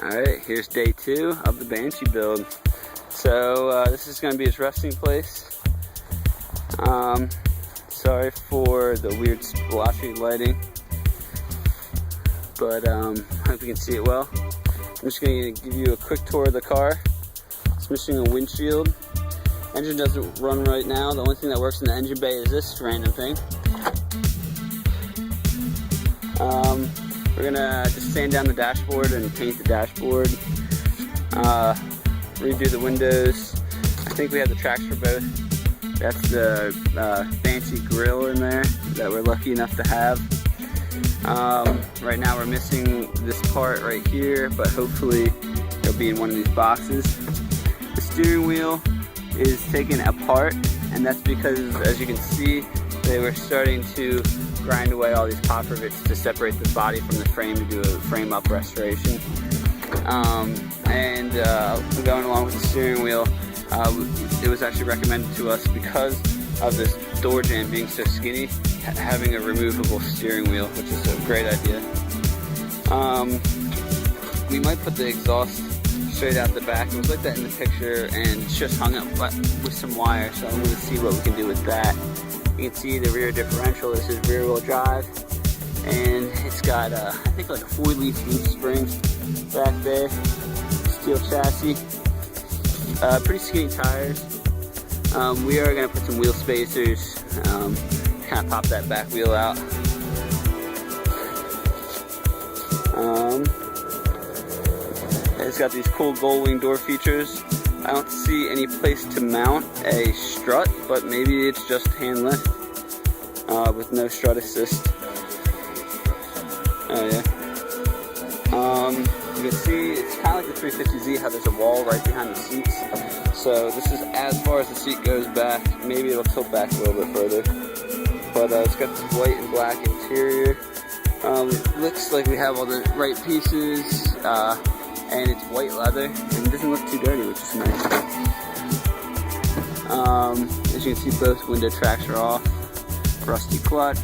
Alright, here's day 2 of the Banshee build. So this is going to be his resting place. Sorry for the weird splotchy lighting, but hope you can see it well. I'm just going to give you a quick tour of the car. It's missing a windshield. Engine doesn't run right now. The only thing that works in the engine bay is this random thing. We're gonna just sand down the dashboard and paint the dashboard, redo the windows. I think we have the tracks for both. That's the Banshee grill in there that we're lucky enough to have. Right now we're missing this part right here, but hopefully it'll be in one of these boxes. The steering wheel is taken apart, and that's because, as you can see, they were starting to grind away all these pop rivets to separate the body from the frame to do a frame up restoration. Going along with the steering wheel, it was actually recommended to us because of this door jamb being so skinny, having a removable steering wheel, which is a great idea. We might put the exhaust straight out the back. It was like that in the picture, and it's just hung up with some wire, so I'm going to see what we can do with that. You can see the rear differential. This is rear wheel drive, and it's got I think like a 4-leaf leaf spring back there, steel chassis, pretty skinny tires. We are going to put some wheel spacers, kind of pop that back wheel out. It's got these cool gold wing door features. I don't see any place to mount a strut, but maybe it's just hand lift with no strut assist. Oh yeah. You can see it's kind of like the 350Z, how there's a wall right behind the seats. So this is as far as the seat goes back. Maybe it'll tilt back a little bit further. But it's got this white and black interior. It looks like we have all the right pieces. And it's white leather, and it doesn't look too dirty, which is nice. As you can see, both window tracks are off, rusty clutch,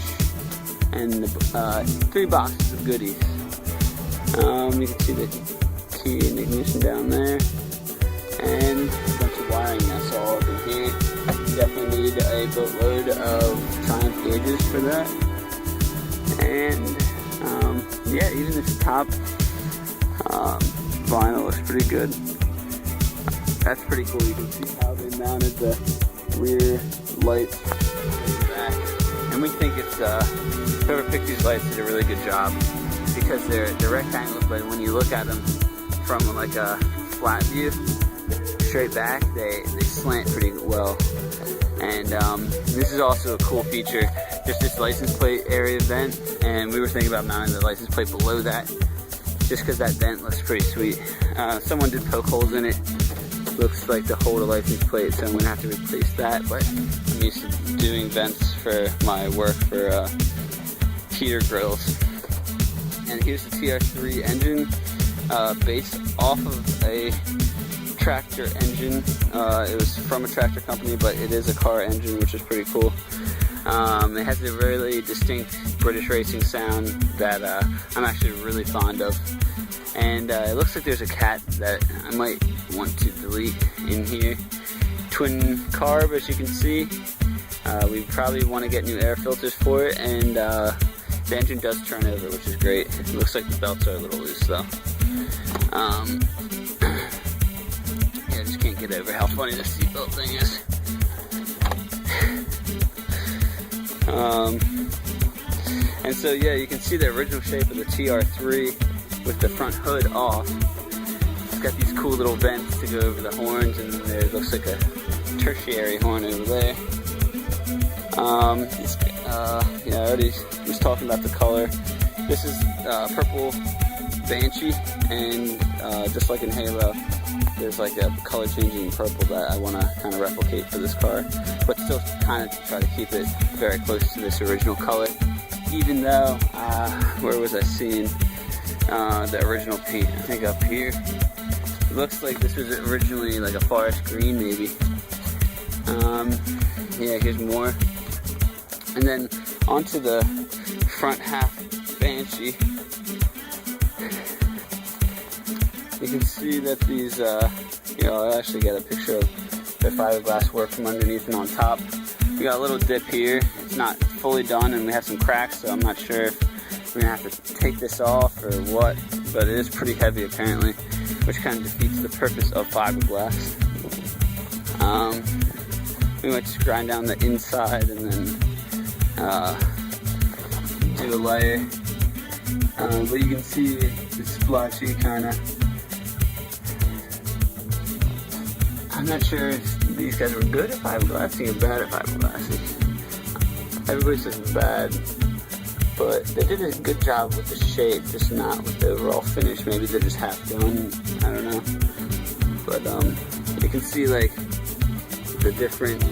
and 3 boxes of goodies. You can see the key and ignition down there, and a bunch of wiring that's all up in here. You definitely need a boatload of Triumph gauges for that. And yeah, even this top vinyl looks pretty good. That's pretty cool. You can see how they mounted the rear lights in the back. And we think it's whoever picked these lights did a really good job, because they're rectangles, but when you look at them from like a flat view, straight back, they slant pretty well. And this is also a cool feature, just this license plate area vent, and we were thinking about mounting the license plate below that, just because that vent looks pretty sweet. Someone did poke holes in it. Looks like to hold a license plate, so I'm going to have to replace that, but I'm used to doing vents for my work for heater grills. And here's the TR3 engine, based off of a tractor engine. It was from a tractor company, but it is a car engine, which is pretty cool. It has a really distinct British racing sound that I'm actually really fond of. And it looks like there's a cat that I might want to delete in here. Twin carb, as you can see. We probably want to get new air filters for it, and the engine does turn over, which is great. It looks like the belts are a little loose though. Yeah, I just can't get over how funny this seatbelt thing is. And so yeah, you can see the original shape of the TR3 with the front hood off. It's got these cool little vents to go over the horns, and there looks like a tertiary horn over there. Yeah, I already was talking about the color. This is purple Banshee, and just like in Halo, there's like a color changing purple that I want to kind of replicate for this car, but still kind of try to keep it very close to this original color. Even though, where was I seeing the original paint? I think up here. It looks like this was originally like a forest green, maybe. Yeah, here's more. And then onto the front half Banshee. You can see that these, I'll actually get a picture of the fiberglass work from underneath and on top. We got a little dip here. It's not fully done and we have some cracks, so I'm not sure if we're gonna have to take this off or what, but it is pretty heavy apparently, which kind of defeats the purpose of fiberglass. We might just grind down the inside and then do a layer. But you can see it's splotchy kind of. I'm not sure if these guys were good at fiberglassing or bad at fiberglassing. Everybody says it's bad, but they did a good job with the shape, just not with the overall finish. Maybe they're just half done, I don't know. But you can see like the different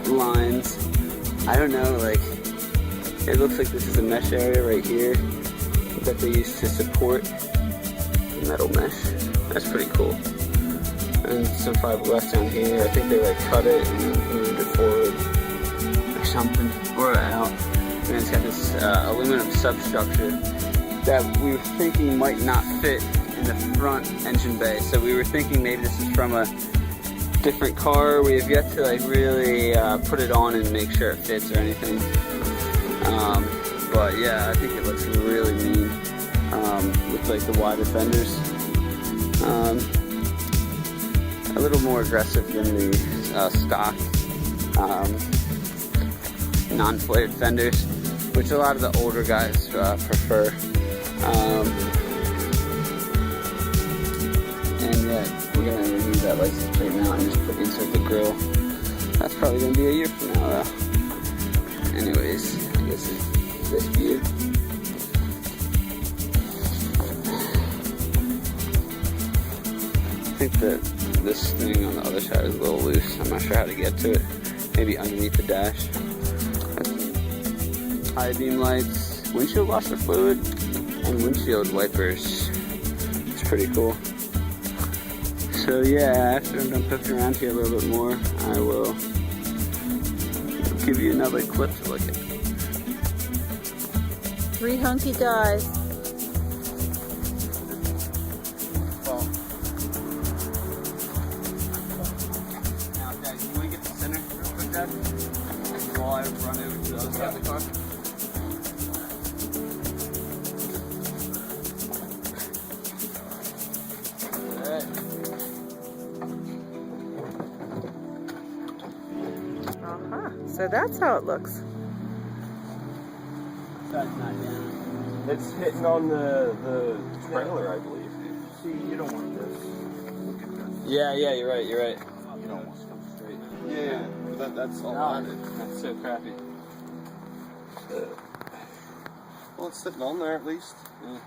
lines. I don't know, like it looks like this is a mesh area right here that they used to support the metal mesh. That's pretty cool. And some fiberglass down here. I think they like cut it and moved it forward or something, or out. And it's got this aluminum substructure that we were thinking might not fit in the front engine bay. So we were thinking maybe this is from a different car. We have yet to like really put it on and make sure it fits or anything. But yeah, I think it looks really mean with like the wider fenders. A little more aggressive than the stock non-flared fenders, which a lot of the older guys prefer. And yeah, we're gonna remove that license plate now and just insert the grill. That's probably gonna be a year from now though. Anyways, I guess it's this view. I think that this thing on the other side is a little loose. I'm not sure how to get to it. Maybe underneath the dash. High beam lights, windshield washer fluid, and windshield wipers. It's pretty cool. So yeah, after I'm done poking around here a little bit more, I will give you another clip to look at. 3 hunky guys. Now, Dad, you want to get the center real quick, Dad? While I run over to the other side of the car. So that's how it looks. That's not down. It's hitting on the trailer, I believe. See, you don't want this. Look at this. Yeah, you're right. You don't want stuff straight. Yeah, that's all on it. That's so crappy. Well, it's sitting on there at least. Yeah.